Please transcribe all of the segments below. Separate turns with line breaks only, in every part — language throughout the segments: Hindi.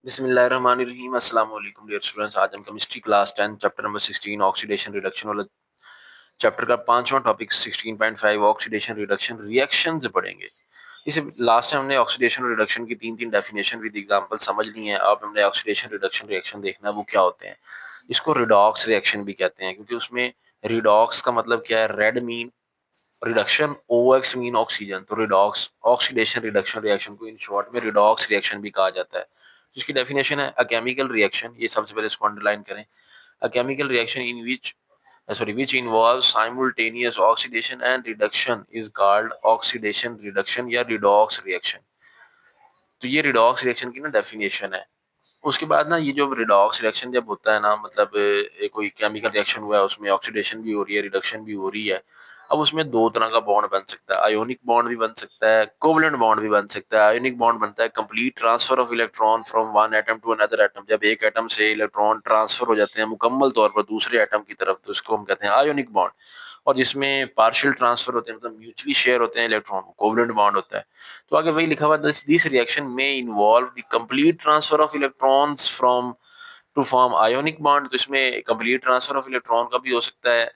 बिस्मिल्लाहिर्रहमानिर्रहीम अस्सलाम वालेकुम डियर स्टूडेंट्स। आज हम chemistry class 10 chapter number 16 oxidation reduction वाला चैप्टर का पांचवा टॉपिक 16.5 ऑक्सीडेशन रिडक्शन रिएक्शन से पढ़ेंगे। इसे लास्ट टाइम हमने ऑक्सीडेशन रिडक्शन की तीन तीन डेफिनेशन विद एग्जांपल समझ ली हैं। अब हमने ऑक्सीडेशन रिडक्शन रिएक्शन देखना है वो क्या होते हैं। इसको रिडॉक्स रिएक्शन भी कहते हैं क्योंकि उसमें रिडॉक्स का मतलब क्या है, red mean reduction, OX mean oxygen, तो रिडॉक्स ऑक्सीडेशन रिडक्शन रिएक्शन को इन शॉर्ट में रिडॉक्स रिएक्शन भी कहा जाता है। जिसकी डेफिनेशन है अ केमिकल रिएक्शन, ये सबसे पहले इसको अंडरलाइन करें। A chemical reaction in which involves simultaneous oxidation and reduction is called oxidation reduction या redox reaction। तो ये रिडॉक्स रिएक्शन की ना डेफिनेशन है। उसके बाद ना ये जो रिडॉक्स रिएक्शन जब होता है ना, मतलब कोई केमिकल रिएक्शन हुआ है उसमें ऑक्सीडेशन भी हो रही है, रिडक्शन भी हो रही है। अब उसमें दो तरह का बॉन्ड बन सकता है, आयोनिक बॉन्ड भी बन सकता है, कोवलेंट बॉन्ड भी बन सकता है। आयोनिक बॉन्ड बनता है complete transfer of electron from one atom to another atom, जब एक एटम से इलेक्ट्रॉन ट्रांसफर हो जाते हैं मुकम्मल तौर पर दूसरे एटम की तरफ, तो इसको हम कहते हैं आयोनिक बॉन्ड। और जिसमें पार्शियल ट्रांसफर होते हैं, मतलब म्यूचुअली शेयर होते हैं इलेक्ट्रॉन, कोवलेंट बॉन्ड होता है। तो आगे वही लिखा हुआ, दिस रिएक्शन में involve the complete transfer of electrons from to form ionic bond. तो इसमें कंप्लीट ट्रांसफर ऑफ इलेक्ट्रॉन का भी हो सकता है,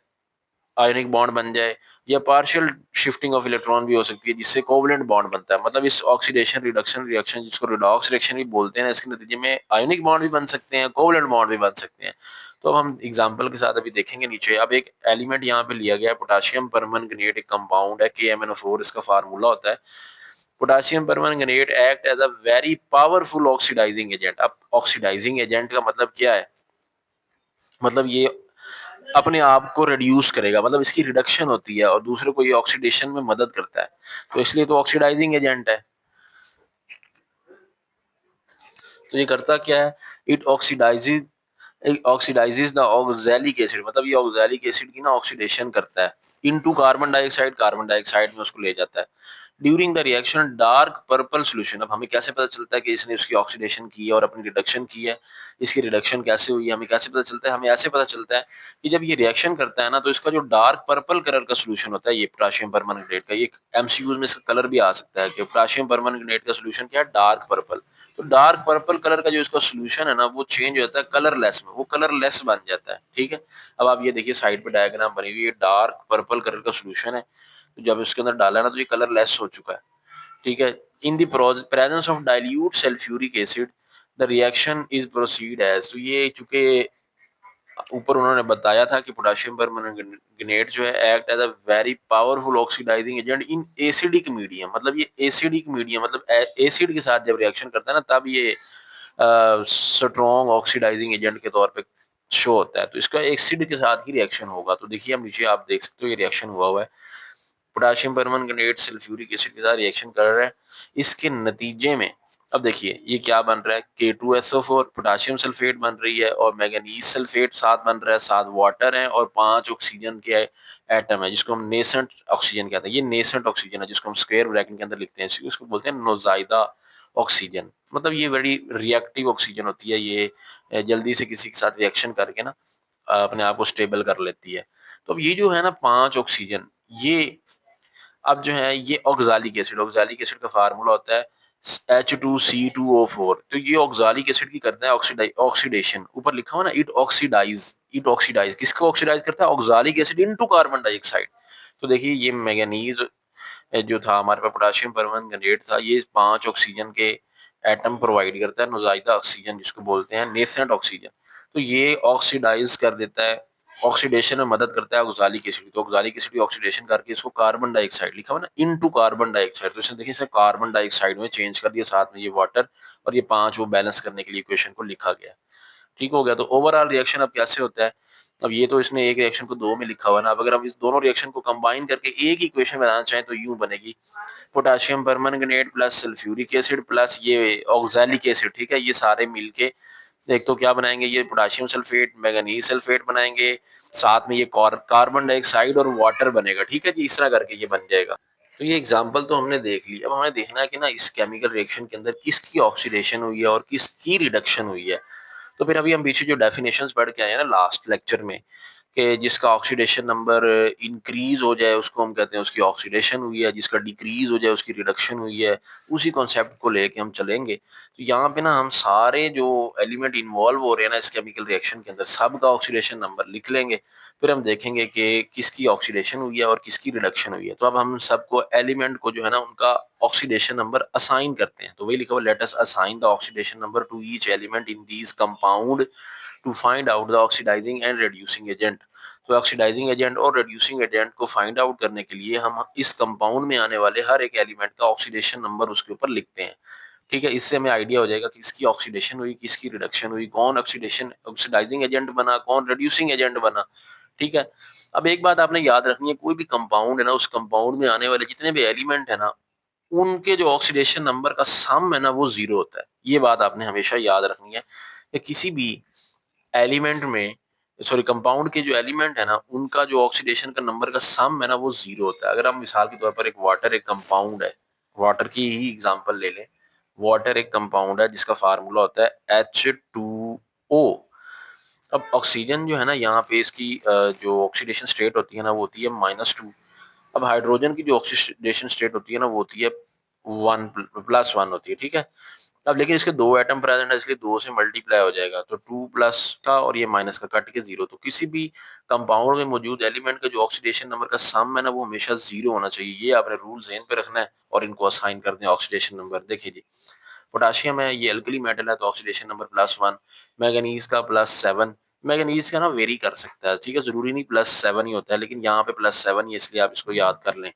आयोनिक बॉन्ड बन जाए, या पार्शियल शिफ्टिंग ऑफ इलेक्ट्रॉन भी हो सकती है जिससे कोवलेंट बॉन्ड बनता है। मतलब इस ऑक्सीडेशन रिडक्शन रिएक्शन, जिसको रिडॉक्स रिएक्शन भी बोलते हैं, इसके नतीजे में आयोनिक बॉन्ड भी बन सकते हैं, कोवलेंट बॉन्ड भी बन सकते हैं। तो अब हम एग्जांपल के साथ अभी देखेंगे नीचे। अब एक एलिमेंट यहाँ पे लिया गया है, पोटेशियम परमंगनेट, एक कंपाउंड है KMnO4, इसका फार्मूला होता है। Potassium permanganate act as a very powerful oxidising agent. अब ऑक्सीडाइजिंग एजेंट का मतलब क्या है, मतलब ये अपने आप को रिड्यूस करेगा, मतलब इसकी रिडक्शन होती है और दूसरे को ये ऑक्सीडेशन में मदद करता है, तो इसलिए तो ऑक्सीडाइजिंग एजेंट है। तो ये करता क्या है, it oxidises the oxalic acid, मतलब ये ऑक्सैलिक एसिड की ना ऑक्सीडेशन करता है इनटू कार्बन डाइऑक्साइड में उसको ले जाता है। During the reaction dark purple solution. अब हमें कैसे पता चलता है कि इसने उसकी ऑक्सीडेशन की है और अपनी रिडक्शन की है, इसकी रिडक्शन कैसे हुई है, हमें कैसे पता चलता है? हमें ऐसे पता चलता है कि जब ये रिएक्शन करता है ना, तो इसका जो डार्क पर्पल कलर का सोल्यूशन होता है, ये पोटेशियम परमैंगनेट का, ये एमसीक्यूज में इसका कलर भी आ सकता है कि पोटेशियम परमैंगनेट का सोल्यूशन क्या है, डार्क पर्पल। तो डार्क पर्पल कलर का जो इसका सोल्यूशन है ना, वो चेंज हो जाता है कलरलेस में, वो कलरलेस बन जाता है। ठीक है, अब आप ये देखिए साइड पे डायग्राम बनी हुई है, डार्क पर्पल कलर का सोल्यूशन है, तो जब इसके अंदर डाला ना तो ये कलरलेस हो चुका है। ठीक है, in the presence of dilute sulphuric acid the reaction is proceed as. तो ये चूंकि ऊपर उन्होंने बताया था कि पोटेशियम परमैंगनेट जो है act as a very powerful oxidising agent in acidic medium, मतलब ये एसिडिक मीडियम, मतलब एसिड के साथ जब रिएक्शन करता है ना, तब ये स्ट्रॉन्ग ऑक्सीडाइजिंग एजेंट के तौर पे शो होता है। तो इसका एसिड के साथ ही रिएक्शन होगा। तो देखिए हम नीचे आप देख सकते हो, ये रिएक्शन हुआ है, पोटेशियम परमैंगनेट सल्फ्यूरिक एसिड के साथ रिएक्शन कर रहा है। इसके नतीजे में अब देखिए ये क्या बन रहा है, K2SO4 पोटेशियम सल्फेट बन रही है, और मैंगनीज सल्फेट साथ बन रहा है, साथ वाटर है, और 5 ऑक्सीजन के एटम है जिसको हम नेसेंट ऑक्सीजन कहते हैं। ये नेसेंट ऑक्सीजन है जिसको हम स्क्वायर ब्रैकेट के अंदर लिखते हैं, इसको बोलते हैं नोजाइदा ऑक्सीजन। मतलब ये बड़ी रिएक्टिव ऑक्सीजन होती है, ये जल्दी से किसी के साथ रिएक्शन करके ना अपने आप को स्टेबल कर लेती है। तो अब ये जो है ना 5 ऑक्सीजन, ये अब जो है ये ऑक्सालिक एसिड का फार्मूला होता है H2C2O4। तो ये ऑक्सालिक एसिड की करता है ऑक्सीडेशन, ऊपर लिखा हुआ ना इट ऑक्सीडाइज किसको ऑक्सीडाइज करता है, oxalic acid into carbon dioxide. तो देखिए ये मैंगनीज जो था हमारे पास, पोटेशियम परमैंगनेट था, ये 5 ऑक्सीजन के एटम प्रोवाइड करता है, नोजाइदा ऑक्सीजन जिसको बोलते हैं, नेसेंट ऑक्सीजन। तो ये ऑक्सीडाइज कर देता है, ऑक्सीडेशन में मदद करता है ऑक्सालिक एसिड। तो ऑक्सालिक एसिड ऑक्सीडेशन करके इसको कार्बन डाइऑक्साइड लिखा हुआ ना, इनटू कार्बन डाइऑक्साइड, तो इसने देखिए इसे कार्बन डाइऑक्साइड में चेंज कर दिया, साथ में ये वाटर और ये 5 वो बैलेंस करने के लिए इक्वेशन को लिखा गया। ठीक हो गया। तो ओवरऑल रिएक्शन अब कैसे होता है, अब ये तो इसने एक रिएक्शन को दो में लिखा हुआ ना, अब अगर हम इस दोनों रिएक्शन को कंबाइन करके एक इक्वेशन बनाना चाहें तो यूं बनेगी, potassium permanganate plus sulphuric acid plus ये ऑक्सैलिक एसिड। ठीक है, ये सारे मिलके एक तो क्या बनाएंगे, ये पोटेशियम सल्फेट मैंगनीज सल्फेट बनाएंगे, साथ में ये कार्बन डाइऑक्साइड और वाटर बनेगा। ठीक है जी, इस तरह करके ये बन जाएगा। तो ये एग्जांपल तो हमने देख ली। अब हमें देखना है कि ना इस केमिकल रिएक्शन के अंदर किसकी ऑक्सीडेशन हुई है और किसकी रिडक्शन हुई है। तो फिर अभी हम पीछे जो डेफिनेशंस पढ़ के आए हैं ना लास्ट लेक्चर में, कि जिसका ऑक्सीडेशन नंबर इंक्रीज हो जाए उसको हम कहते हैं उसकी ऑक्सीडेशन हुई है, जिसका डिक्रीज हो जाए उसकी रिडक्शन हुई है। उसी कॉन्सेप्ट को लेके हम चलेंगे। तो यहाँ पे ना हम सारे जो एलिमेंट इन्वॉल्व हो रहे हैं ना इस केमिकल रिएक्शन के अंदर, सब का ऑक्सीडेशन नंबर लिख लेंगे। फिर हम देखेंगे कि किसकी ऑक्सीडेशन हुई है और किसकी रिडक्शन हुई है। तो अब हम सबको एलिमेंट को जो है ना उनका ऑक्सीडेशन नंबर असाइन करते हैं। तो वही लिखा हुआ, let us assign the oxidation number to each element in these compound to find out the oxidising and reducing agent. तो ऑक्सीडाइजिंग एजेंट और रिड्यूसिंग एजेंट को फाइंड आउट करने के लिए हम इस कंपाउंड में आने वाले हर एक एलिमेंट का ऑक्सीडेशन नंबर उसके ऊपर लिखते हैं। ठीक है, इससे हमें आइडिया हो जाएगा कि किसकी ऑक्सीडेशन हुई, किसकी रिडक्शन हुई, कौन ऑक्सीडेशन ऑक्सीडाइजिंग एजेंट बना, कौन रिड्यूसिंग एजेंट बना। ठीक है, अब एक बात आपने याद रखनी है, कोई भी कंपाउंड है ना, उस कंपाउंड में आने वाले जितने भी एलिमेंट है ना, उनके जो ऑक्सीडेशन नंबर का सम है ना वो जीरो होता है। ये बात आपने हमेशा याद रखनी है कि किसी भी एलिमेंट में, सॉरी, कंपाउंड के जो एलिमेंट है ना उनका जो ऑक्सीडेशन का नंबर का सम है ना वो जीरो होता है। अगर हम मिसाल के तौर पर एक वाटर एक कंपाउंड है, वाटर की ही एग्जांपल ले लें। वाटर एक कंपाउंड है जिसका फार्मूला होता है H2O। अब ऑक्सीजन जो है ना यहाँ पे इसकी जो ऑक्सीडेशन स्टेट होती है ना वो होती है -2। अब हाइड्रोजन की जो ऑक्सीडेशन स्टेट होती है ना वो होती है 1 + 1 होती है। ठीक है, अब लेकिन इसके दो एटम प्रेजेंट है इसलिए दो से मल्टीप्लाई हो जाएगा, तो 2+ का और ये माइनस का कट के जीरो। तो किसी भी कंपाउंड में मौजूद एलिमेंट का जो ऑक्सीडेशन नंबर का सम है ना वो हमेशा जीरो होना चाहिए। ये आपने रूल ज़हन पे रखना है और इनको असाइन कर दें ऑक्सीडेशन नंबर। देखिए जी, पोटाशियम है, ये अल्कली मेटल है तो ऑक्सीडेशन नंबर +1। मैंगनीज का +7। मैंगनीज का ना वेरी कर सकता है, ठीक है, जरूरी नहीं +7 ही होता है, लेकिन यहाँ पे +7 ही है इसलिए आप इसको याद कर लें।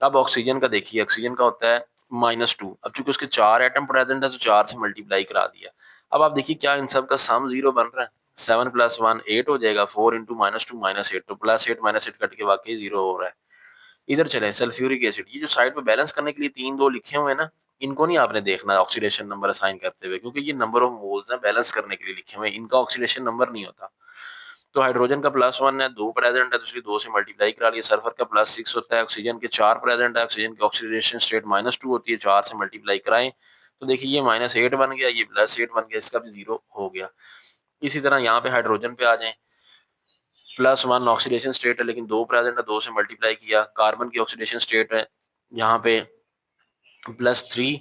अब ऑक्सीजन का देखिए, ऑक्सीजन का होता है -2। अब चूंकि उसके 4 एटम प्रेजेंट है तो 4 से मल्टीप्लाई करा दिया। अब आप देखिए क्या इन सब का सम जीरो बन रहा है। 7 + 1 8 हो जाएगा, 4 × -2 -8, तो +8 -8 कट के वाकई जीरो हो रहा है। इधर चले सल्फ्यूरिक एसिड, ये जो साइड पे बैलेंस करने के लिए 3 2 लिखे हुए हैं ना, इनको नहीं आपने देखना ऑक्सीडेशन नंबर असाइन करते हुए, क्योंकि ये नंबर ऑफ मोल्स हैं, बैलेंस करने के लिए लिखे हुए हैं, इनका ऑक्सीडेशन नंबर नहीं होता। तो हाइड्रोजन का +1 है, 2 प्रेजेंट है तो इसलिए 2 से मल्टीप्लाई करा लिया। सल्फर का +6 होता है, ऑक्सीजन के 4 प्रेजेंट है, ऑक्सीजन की ऑक्सीडेशन स्टेट -2 होती है, 4 से मल्टीप्लाई कराएं तो देखिए ये -8 बन गया, ये +8 बन गया, इसका भी जीरो हो गया। इसी तरह यहाँ पे हाइड्रोजन पे आ जाएं, +1 ऑक्सीडेशन स्टेट है लेकिन 2 प्रेजेंट है, 2 से मल्टीप्लाई किया। कार्बन की ऑक्सीडेशन स्टेट है यहाँ पे +3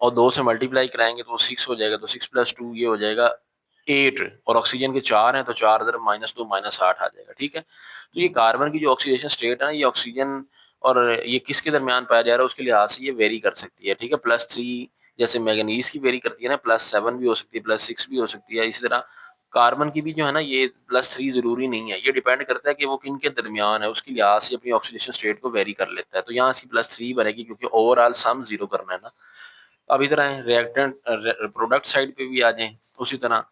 और 2 से मल्टीप्लाई कराएंगे तो 6 हो जाएगा, तो 6 + 2 ये हो जाएगा 8। और ऑक्सीजन के 4 हैं तो 4 इधर -2 -8 आ जाएगा। ठीक है, तो ये कार्बन की जो ऑक्सीडेशन स्टेट है ना, ये ऑक्सीजन और ये किसके दरमियान पाया जा रहा है उसके लिहाज से ये वेरी कर सकती है। ठीक है, +3 जैसे मैंगनीज की वेरी करती है ना, +7 भी हो सकती है, +6 भी हो सकती है। इसी तरह कार्बन की भी जो है ना ये +3 जरूरी नहीं है, ये डिपेंड करता है कि वो किन के दरमियान है, उसके लिहाज से अपनी ऑक्सीडेशन स्टेट को वेरी कर लेता है। तो यहाँ से +3 बनेगी क्योंकि ओवरऑल सम जीरो करना है ना। अब इधर आए रिएक्टेंट प्रोडक्ट साइड पे भी आ जाएं। उसी तरह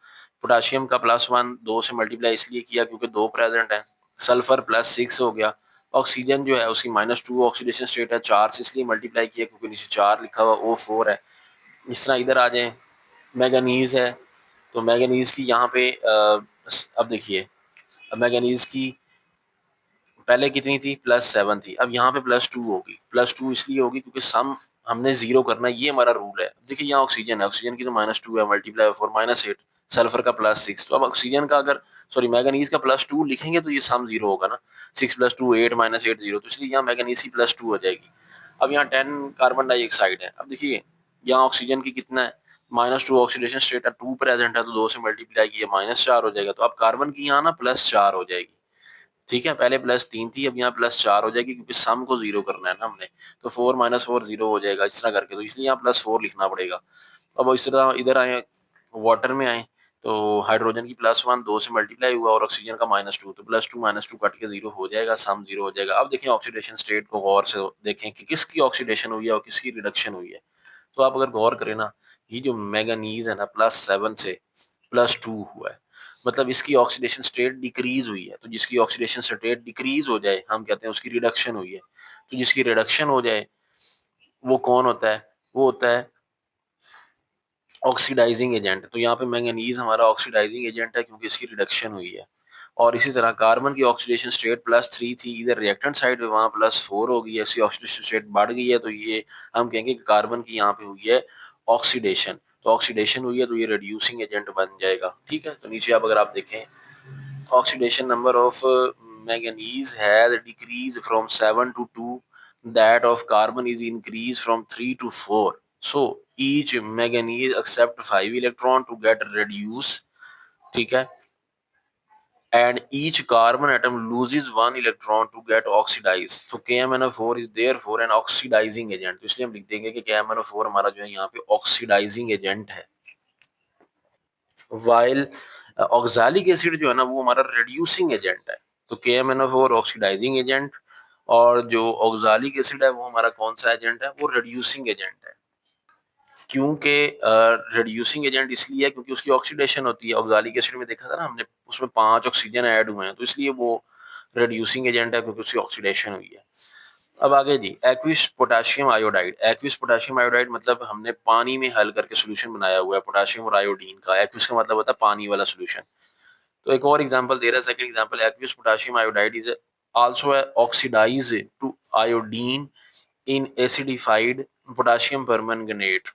पोटाशियम का +1 2 से मल्टीप्लाई इसलिए किया क्योंकि 2 प्रेजेंट है। सल्फर +6 हो गया। ऑक्सीजन जो है उसकी -2 ऑक्सीडेशन स्टेट है, 4 से इसलिए मल्टीप्लाई किया क्योंकि नीचे 4 लिखा हुआ, O4 है। इस तरह इधर आ जाएं, मैंगनीज है तो मैंगनीज की यहाँ पे अब देखिए, अब मैंगनीज की पहले कितनी थी, +7 थी, अब यहाँ पे +2 होगी। +2 इसलिए होगी क्योंकि सम हमने जीरो करना है, ये हमारा रूल है। देखिए यहाँ ऑक्सीजन है, ऑक्सीजन की तो -2 है, मल्टीप्लाई 4 -8। सल्फर का +6, तो अब ऑक्सीजन का अगर, सॉरी, मैंगनीज का +2 लिखेंगे तो ये सम जीरो होगा ना। 6 + 2 8 -8 0, तो इसलिए यहाँ मैंगनीज की +2 हो जाएगी। अब यहाँ 10 कार्बन डाइऑक्साइड है। अब देखिए यहाँ ऑक्सीजन की कितना है, -2 ऑक्सीडेशन स्टेट है, 2 प्रेजेंट है तो 2 से मल्टीप्लाई किया -4 हो जाएगा। तो अब कार्बन की यहाँ ना +4 हो जाएगी। ठीक है, पहले +3 थी, अब यहाँ +4 हो जाएगी क्योंकि सम को जीरो करना है ना हमने। तो 4 -4 जीरो हो जाएगा इस तरह करके, तो इसलिए यहाँ +4 लिखना पड़ेगा। अब इस तरह इधर आए, वाटर में आए तो हाइड्रोजन की +1 2 से मल्टीप्लाई हुआ और ऑक्सीजन का -2, तो +2 -2 कट के जीरो हो जाएगा, सम जीरो हो जाएगा। अब देखें ऑक्सीडेशन स्टेट को गौर से देखें कि किसकी ऑक्सीडेशन हुई है और किसकी रिडक्शन हुई है। तो आप अगर गौर करें ना, ये जो मैंगनीज है ना +7 से +2 हुआ है, मतलब इसकी ऑक्सीडेशन स्टेट डिक्रीज हुई है। तो जिसकी ऑक्सीडेशन स्टेट डिक्रीज हो जाए हम कहते हैं उसकी रिडक्शन हुई है। तो जिसकी रिडक्शन हो जाए वो कौन होता है, वो होता है ऑक्सीडाइजिंग एजेंट। तो यहाँ पे मैंगनीज हमारा ऑक्सीडाइजिंग एजेंट है क्योंकि इसकी रिडक्शन हुई है। और इसी तरह कार्बन की ऑक्सीडेशन स्टेट +3 थी, इधर रिएक्टेंट साइड पे वहाँ +4 हो गई है, इसकी ऑक्सीडेशन स्टेट बढ़ गई है, तो ये हम कहेंगे कि कार्बन की यहाँ पे हुई है ऑक्सीडेशन। तो ऑक्सीडेशन हुई है तो ये रिड्यूसिंग एजेंट बन जाएगा। ठीक है, तो नीचे अब अगर आप देखें oxidation number of manganese has decreased from 7 to 2, that of carbon is increased from 3 to 4. So each manganese accept 5 electron to get reduced, ठीक है, and each carbon atom loses 1 electron to get oxidized. So KMnO4 is therefore an oxidizing agent. तो इसलिए हम लिख देंगे कि KMnO4 हमारा जो है यहाँ पे oxidizing agent है, while ऑक्सैलिक एसिड जो है ना वो हमारा रिड्यूसिंग एजेंट है। तो KMnO4 ऑक्सीडाइजिंग एजेंट, और जो ऑक्सैलिक एसिड है वो हमारा कौन सा एजेंट है, वो रिड्यूसिंग एजेंट है। क्योंकि रिड्यूसिंग एजेंट इसलिए है क्योंकि उसकी ऑक्सीडेशन होती है। ऑक्सैलिक एसिड में देखा था ना हमने, उसमें 5 ऑक्सीजन ऐड हुए हैं, तो इसलिए वो रिड्यूसिंग एजेंट है क्योंकि उसकी ऑक्सीडेशन हुई है। अब आगे जी, aqueous potassium iodide. Aqueous potassium iodide मतलब हमने पानी में हल करके सोल्यूशन बनाया हुआ है पोटेशियम और आयोडीन का। एक्विस का मतलब होता है पानी वाला सोल्यूशन। तो एक और एग्जांपल दे रहा है, second example, aqueous potassium iodide is also oxidise to iodine in acidified potassium permanganate.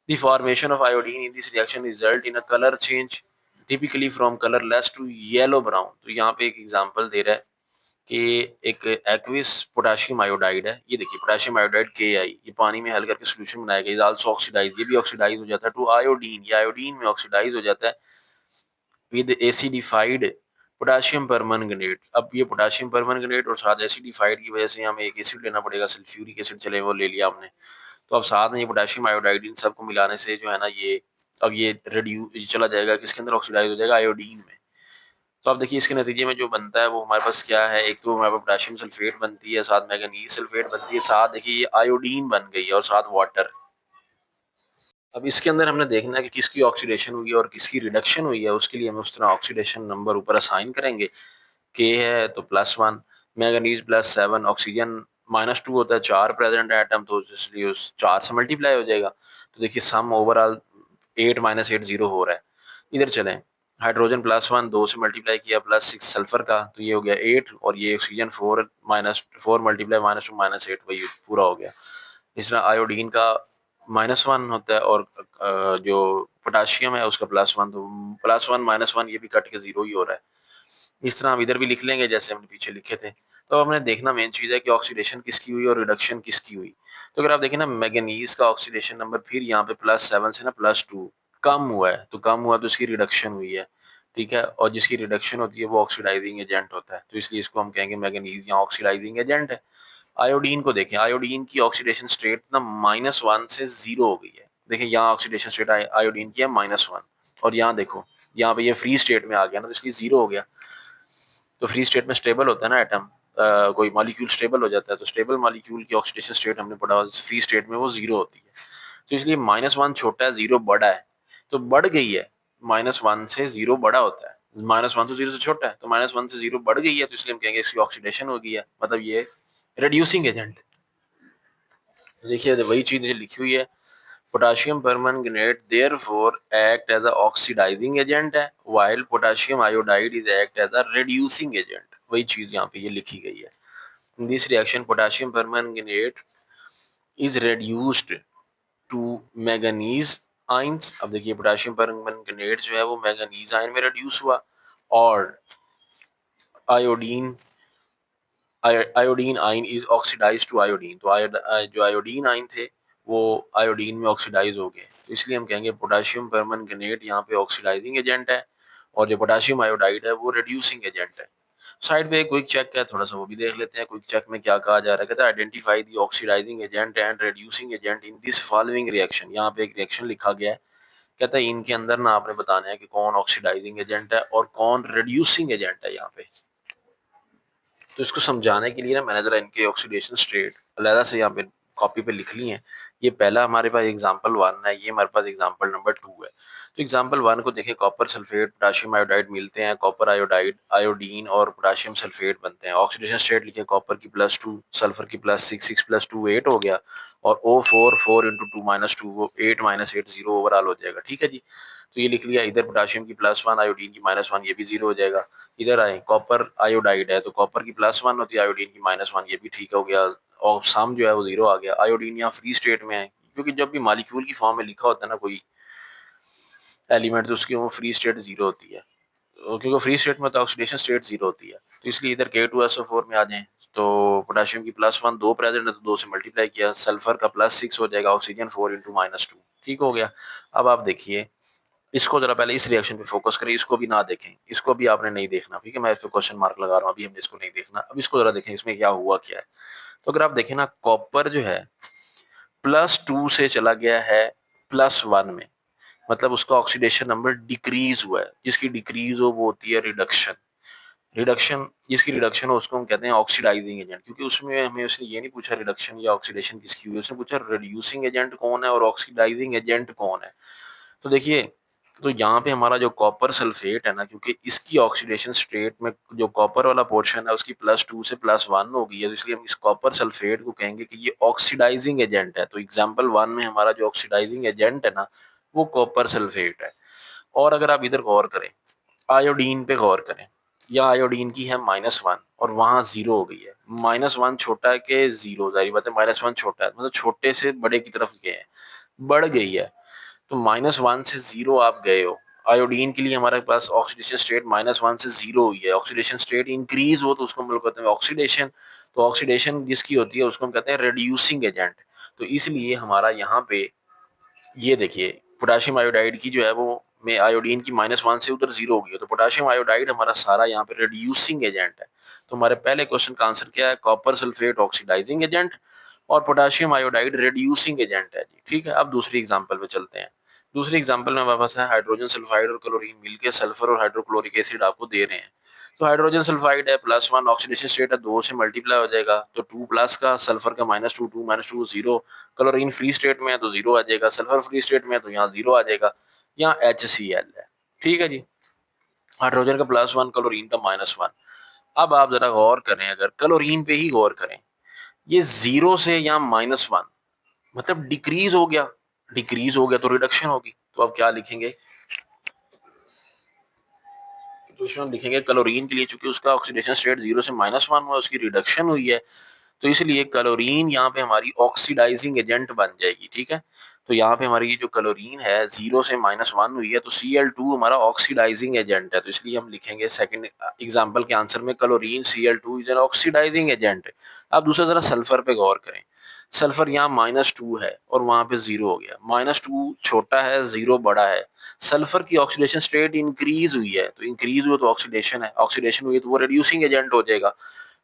The formation of iodine in this reaction result in a color change typically from colorless to yellow brown। तो यहाँ पे एक एग्जांपल दे रहा है कि एक एक्विस पोटेशियम आयोडाइड है, ये देखिए पोटेशियम आयोडाइड KI, ये पानी में हल करके सोल्यूशन बनाया गया, इज आल्सो ऑक्सीडाइज, ये भी ऑक्सीडाइज हो जाता है टू आयोडीन, ये आयोडीन में ऑक्सीडाइज हो जाता है विद एसिडिफाइड पोटेशियम परमैंगनेट। अब ये पोटेशियम परमैंगनेट और साथ एसिडिफाइड की वजह से हमें एक एसिड लेना पड़ेगा, सल्फ्यूरिक एसिड, चले वो ले लिया हमने। तो अब साथ में ये पोटेशियम आयोडाइड इन सबको मिलाने से जो है ना ये अब ये रिड्यूस चला जाएगा किसके अंदर, ऑक्सीडाइज हो जाएगा आयोडीन में। तो अब देखिए इसके नतीजे में जो बनता है वो हमारे पास क्या है, एक तो हमारे पास पोटेशियम सल्फेट बनती है, साथ मैंगनीज सल्फेट बनती है, साथ देखिए ये आयोडीन बन गई है और साथ वाटर। अब इसके अंदर हमने देखना है कि किसकी ऑक्सीडेशन हुई है और किसकी रिडक्शन हुई है, उसके लिए हम उस तरह ऑक्सीडेशन नंबर ऊपर असाइन करेंगे। के है तो +1, मैंगनीज +7, ऑक्सीजन -2 होता है, 4 प्रेजेंट एटम, तो इसलिए उस 4 से मल्टीप्लाई हो जाएगा। तो देखिए सम ओवरऑल 8 -8 0 हो रहा है। इधर चलें, हाइड्रोजन +1 2 से मल्टीप्लाई किया, +6 सल्फर का, तो ये हो गया 8, और ये ऑक्सीजन 4 -4 मल्टीप्लाई -2 -8, वही पूरा हो गया। इस तरह आयोडीन का -1 होता है, और जो पोटाशियम है उसका +1, तो +1 -1 ये भी कट के 0 ही हो रहा है। इस तरह हम इधर भी लिख लेंगे जैसे हमने पीछे लिखे थे। तो हमने देखना मेन चीज़ है कि ऑक्सीडेशन किसकी हुई और रिडक्शन किसकी हुई। तो अगर आप देखें ना मैंगनीज का ऑक्सीडेशन नंबर फिर यहाँ पे +7 से ना +2 कम हुआ है, तो कम हुआ तो इसकी रिडक्शन हुई है, ठीक है, और जिसकी रिडक्शन होती है वो ऑक्सीडाइजिंग एजेंट होता है, तो इसलिए इसको हम कहेंगे मैंगनीज यहाँ ऑक्सीडाइजिंग एजेंट है। आयोडीन को देखें, आयोडीन की ऑक्सीडेशन स्टेट ना -1 से 0 हो गई है। देखिए यहाँ ऑक्सीडेशन स्टेट आयोडीन की है -1, और यहाँ देखो यहाँ पे ये फ्री स्टेट में आ गया ना, तो इसलिए 0 हो गया। तो फ्री स्टेट में स्टेबल होता है ना एटम, कोई मॉलिक्यूल स्टेबल हो जाता है, तो स्टेबल मॉलिक्यूल की ऑक्सीडेशन स्टेट हमने पढ़ा फ्री स्टेट में वो 0 होती है। तो इसलिए -1 छोटा है, 0 बड़ा है, तो बढ़ गई है। -1 से 0 बड़ा होता है, -1 तो 0 से छोटा है, तो -1 से 0 बढ़ गई है, तो इसलिए हम कहेंगे इसकी ऑक्सीडेशन हो गई है, मतलब ये रिड्यूसिंग एजेंट। देखिए वही चीज लिखी हुई है, potassium permanganate therefore act as a oxidising agent है, while potassium iodide is act as a reducing agent. वही चीज यहाँ पे ये लिखी गई है। In this reaction potassium permanganate is reduced to manganese ions. अब देखिए पोटेशियम परमैंगनेट जो है वो मैंगनीज आयन में रिड्यूस हुआ, और iodine iodine ion is oxidise to iodine, तो जो आयोडीन आयन थे वो आयोडीन में ऑक्सीडाइज हो गए, तो इसलिए हम कहेंगे पोटेशियम परमैंगनेट यहाँ पे ऑक्सीडाइजिंग एजेंट है, और जो पोटेशियम आयोडाइड है वो रिड्यूसिंग एजेंट है। साइड पे एक क्विक चेक है, थोड़ा सा वो भी देख लेते हैं। क्विक चेक में क्या कहा जा रहा है, कहता है identify the oxidising agent and reducing agent in this following reaction. यहाँ पे एक रिएक्शन लिखा गया है, कहता है इनके अंदर ना आपने बताना है कि कौन ऑक्सीडाइजिंग एजेंट है और कौन रिड्यूसिंग एजेंट है यहाँ पे। तो इसको समझाने के लिए ना मैंने जरा इनके ऑक्सीडेशन स्टेट अलहदा से यहाँ पे कॉपी पे लिख ली हैं। ये पहला हमारे पास एग्जांपल 1 है, ये हमारे पास एग्जांपल नंबर 2 है। तो एग्जांपल 1 को देखें, कॉपर सल्फेट पोटेशियम आयोडाइड मिलते हैं, कॉपर आयोडाइड आयोडीन और पोटेशियम सल्फेट बनते हैं। ऑक्सीडेशन स्टेट लिखे, कॉपर की +2, सल्फर की +6, 6 + 2 8 हो गया, और O4 4 × 2 -2 वो 8 -8 0 ओवरऑल हो जाएगा, ठीक है जी। तो ये लिख लिया। इधर पोटेशियम की +1 आयोडीन की -1, ये भी 0 हो जाएगा। इधर आए, कॉपर आयोडाइड है तो कॉपर की +1 होती है, आयोडीन की -1, ये भी ठीक हो गया, और सम जो है वो 0 आ गया। आयोडीन यहाँ फ्री स्टेट में है, क्योंकि जब भी मॉलिक्यूल की फॉर्म में लिखा होता है ना कोई एलिमेंट, तो उसकी वो फ्री स्टेट 0 होती है। क्योंकि फ्री स्टेट में तो ऑक्सीडेशन स्टेट 0 होती है, तो इसलिए इधर K2SO4 में आ जाएं तो पोटेशियम की +1 2 प्रेजेंट है तो 2 से मल्टीप्लाई किया, सल्फर का +6 हो जाएगा, ऑक्सीजन 4 × -2। ठीक हो गया। अब आप देखिए इसको जरा पहले इस रिएक्शन पे फोकस करें, इसको भी ना देखें, इसको भी आपने नहीं देखना, ठीक है, मैं इस पे क्वेश्चन मार्क लगा रहा हूँ, अभी हमने इसको नहीं देखना। अब इसको जरा देखें इसमें क्या हुआ क्या है। तो अगर आप देखें ना, कॉपर जो है +2 से चला गया है +1 में, मतलब उसका ऑक्सीडेशन नंबर डिक्रीज हुआ है। जिसकी डिक्रीज हो वो होती है रिडक्शन। रिडक्शन जिसकी रिडक्शन हो उसको हम कहते हैं ऑक्सीडाइजिंग एजेंट, क्योंकि उसमें हमें उसने ये नहीं पूछा रिडक्शन या ऑक्सीडेशन किसकी हुई, उसने पूछा रिड्यूसिंग एजेंट कौन है और ऑक्सीडाइजिंग एजेंट कौन है। तो देखिए, तो यहाँ पे हमारा जो कॉपर सल्फेट है ना, क्योंकि इसकी ऑक्सीडेशन स्टेट में जो कॉपर वाला पोर्शन है उसकी +2 से +1 हो गई है, तो इसलिए हम इस कॉपर सल्फेट को कहेंगे कि ये ऑक्सीडाइजिंग एजेंट है। तो एग्जाम्पल 1 में हमारा जो ऑक्सीडाइजिंग एजेंट है ना, वो कॉपर सल्फेट है। और अगर आप इधर गौर करें, आयोडीन पे गौर करें, या आयोडीन की है -1 और वहां 0 हो गई है। -1 छोटा है कि 0, जारी बात है -1 छोटा है, मतलब छोटे से बड़े की तरफ गए हैं, बढ़ गई है। तो -1 से 0 आप गए हो। आयोडीन के लिए हमारे पास ऑक्सीडेशन स्टेट -1 से 0 हुई है। ऑक्सीडेशन स्टेट इंक्रीज हो तो उसको हम लोग कहते हैं ऑक्सीडेशन। तो ऑक्सीडेशन जिसकी होती है उसको हम कहते हैं रिड्यूसिंग एजेंट। तो इसलिए हमारा यहाँ पे ये देखिए, पोटेशियम आयोडाइड की जो है वो में आयोडीन की -1 से उधर 0 हो गई है, तो पोटेशियम आयोडाइड हमारा सारा यहाँ पे रिड्यूसिंग एजेंट है। तो हमारे पहले क्वेश्चन का आंसर क्या है, कॉपर सल्फेट ऑक्सीडाइजिंग एजेंट और पोटेशियम आयोडाइड रिड्यूसिंग एजेंट है जी। ठीक है, अब दूसरी एग्जांपल पे चलते हैं। दूसरी एग्जांपल में हमारे पास है हाइड्रोजन सल्फाइड और क्लोरीन मिलके सल्फर और हाइड्रोक्लोरिक एसिड आपको दे रहे हैं। तो हाइड्रोजन सल्फाइड है +1, ऑक्सीडेशन स्टेट है 2 से मल्टीप्लाई हो जाएगा, तो 2 प्लस का, सल्फर का -2, 2 -2 0। क्लोरीन फ्री स्टेट में है तो 0 आ जाएगा, सल्फर फ्री स्टेट में है तो यहाँ 0 आ जाएगा, यहाँ HCl है। ठीक है जी, हाइड्रोजन का +1, क्लोरीन का -1। अब आप जरा गौर करें, अगर क्लोरीन पे ही गौर करें, ये 0 से यहाँ -1 मतलब डिक्रीज हो गया। डिक्रीज हो गया तो रिडक्शन होगी, तो अब क्या लिखेंगे, तो इसमें हम लिखेंगे क्लोरीन के लिए, चूंकि उसका ऑक्सीडेशन स्टेट 0 से -1 हुआ, उसकी रिडक्शन हुई है, तो इसलिए क्लोरीन यहाँ पे हमारी ऑक्सीडाइजिंग एजेंट बन जाएगी। ठीक है, तो यहाँ पे हमारी ये जो क्लोरीन है 0 से -1 हुई है, तो Cl2 हमारा ऑक्सीडाइजिंग एजेंट है, तो इसलिए हम लिखेंगे सेकंड एग्जांपल के आंसर में chlorine Cl2 is an oxidising agent. अब दूसरा जरा सल्फर पे गौर करें। सल्फर यहाँ -2 है और वहां पे 0 हो गया, -2 छोटा है 0 बड़ा है। सल्फर की ऑक्सीडेशन स्टेट इंक्रीज हुई है, तो इंक्रीज हुआ तो ऑक्सीडेशन है, ऑक्सीडेशन हुई तो वो रिड्यूसिंग एजेंट हो जाएगा।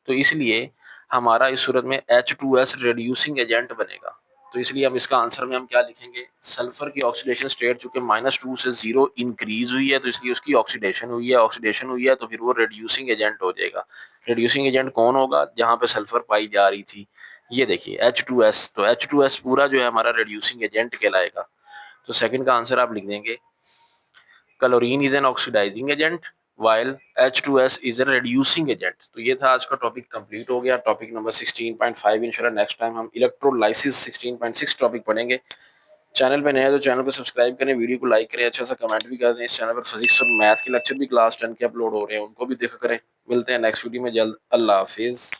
तो इसलिए हमारा इस सूरत में H2S रिड्यूसिंग एजेंट बनेगा। तो इसलिए हम इसका आंसर में हम क्या लिखेंगे, सल्फर की ऑक्सीडेशन स्टेट चूंकि -2 से 0 इंक्रीज हुई है, तो इसलिए उसकी ऑक्सीडेशन हुई है, ऑक्सीडेशन हुई है तो फिर वो रिड्यूसिंग एजेंट हो जाएगा। रिड्यूसिंग एजेंट कौन होगा, जहां पे सल्फर पाई जा रही थी, ये देखिए H2S, तो H2S पूरा जो है हमारा रिड्यूसिंग एजेंट कहलाएगा। तो सेकंड का आंसर आप लिख देंगे, chlorine is an oxidising agent while H2S is a reducing agent। तो ये था आज का टॉपिक, कंप्लीट हो गया टॉपिक नंबर 16.5। इंशाल्लाह नेक्स्ट टाइम हम इलेक्ट्रोलाइसिस 16.6 टॉपिक पढ़ेंगे। चैनल पे नए हैं तो चैनल को सब्सक्राइब करें, वीडियो को लाइक करें, अच्छा सा कमेंट भी कर दें। इस चैनल पर फिजिक्स और मैथ के लेक्चर भी क्लास 10 के अपलोड हो रहे हैं, उनको भी देखा करें। मिलते हैं नेक्स्ट वीडियो में जल्द। अल्लाह हाफिज।